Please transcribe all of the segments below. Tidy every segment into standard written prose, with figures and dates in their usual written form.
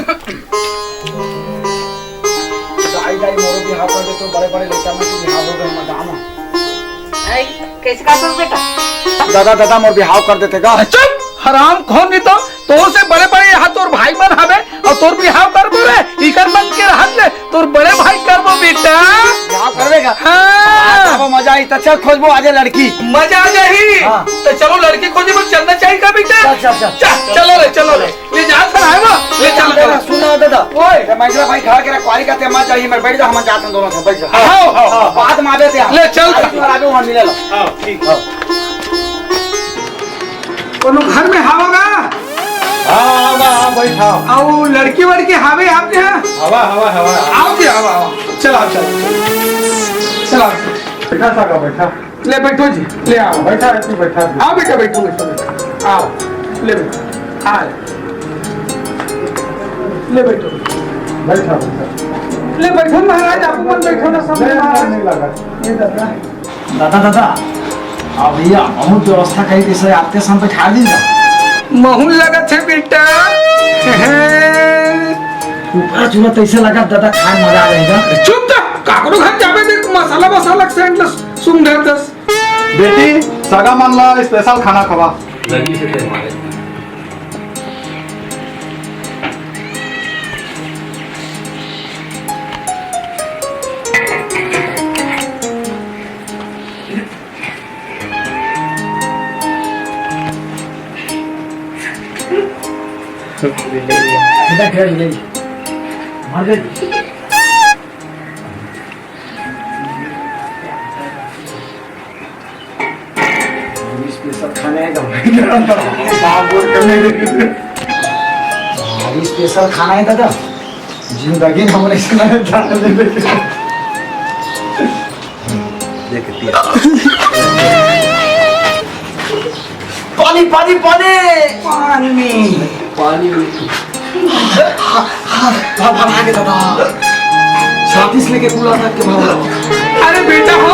आई जाई मोरो बिहाव कर दे तो बड़े बड़े लड़का में तू बिहाव हो गए मदाम आई कैसे का सब बेटा दादा दादा मोर बिहाव कर देते का चुप हराम खोन नहीं तो से बड़े बड़े यहाँ तोर भाई मन हवे और तोर बिहाव करबो रे इकर मन के रहत ले तोर बड़े भाई करबो बेटा बिहाव करवेगा हां अब मजा आई त चल खोजबो आजे लड़की मजा आ जाही हाँ। तो चलो लड़की खोजे में चलना चाहिए का बेटा चलो रे ले जा कर आए वो ले चल दादा सुनो दादा ओए ते मैगला भाई घर के रखवाली का तेमा चाहिए मैं बैठ जा हम जाते हैं दोनों से बैठ जा हां बाद में आवे ते ले चल आगे वहां मिले लो हां ठीक है कोनो घर में हावगा हां बैठा आओ लड़की वड़की हावे आपके यहाँ हवा आओ के हवा चलो चलो बैठा सागा बैठा ले बैठो जी ले आओ बैठा है तू बैठा आओ बेटा बैठो आओ ले बैठो आ ले बैठो बैठा ले बैठो महाराज आप मन बैठो ना सब महाराज नहीं लगा ये दादा दादा दादा अब भैया हम व्यवस्था कही कैसे आपके साथ बैठा दी ना महूल लगा थे बेटा ऊपर चूल्हा कैसे लगा दादा खाए मजा आ जाएगा चुप तो काकरो घर जावे देख मसाला सेंट सुन दे दस बेटी सगा मन ला स्पेशल खाना खवा बेटा खेल ले मार दे स्पेशल खाने का स्पेशल खाना है दादा जिंदगी में हमने इसका पानी पानी पानी पानी पानी भागे दादा साथी लेके पूरा तक के भाग अरे बेटा हो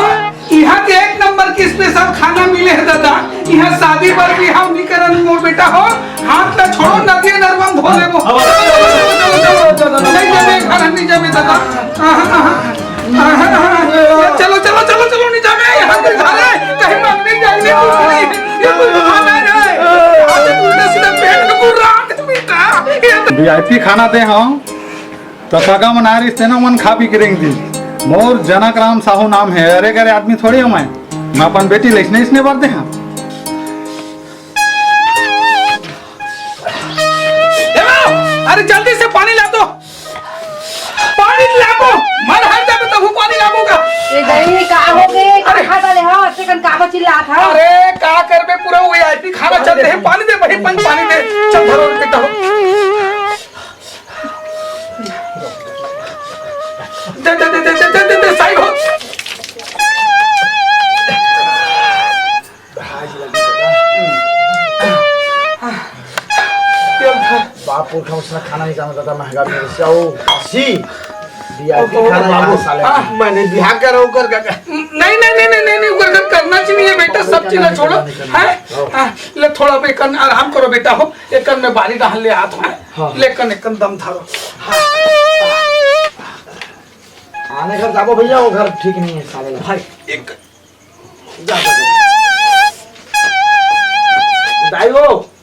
यहाँ के एक नंबर की स्पेशल खाना मिले है दादा यहाँ शादी पर भी हम नहीं करन मोर बेटा हो हाथ ना छोड़ो नदी नरवम धो ले वो नहीं जावे खाना नहीं जावे दादा चलो चलो चलो चलो नहीं जावे यहाँ के घरे कहीं मांगने जाने ये कोई खाना है आज उल्टा सीधा पेट में पूरा बेटा वीआईपी खाना दे हम तो सगा मना रही से ना मन खा पी के रेंग दी मोर जनक राम साहू नाम है अरे करे आदमी थोड़ी हूँ मैं अपन बेटी लेसने इसने बार दे हाँ अरे जल्दी से पानी ला दो पानी ला दो मर हर जब तब पानी लाऊंगा ये गई का हो गए का खाता ले हां सेकंड का चिल्ला था अरे का करबे पूरा वीआईपी खाना चलते हैं पानी दे भाई पानी दे चल धरो बेटा हो दे साइड हो बापुर का उसने खाना नहीं खाना था महंगा मेरे से ओ सी वीआईपी खाना यहाँ साले मैंने बिहार कर नहीं उगर करना चाहिए बेटा सब चीज छोड़ो हैं ले थोड़ा पे कन आराम करो बेटा हो एक कन में बारी डाल ले हाथ में लेकिन एक दम धरो आने घर जाबो भैया वो घर ठीक नहीं है साले भाई एक जा दाई वो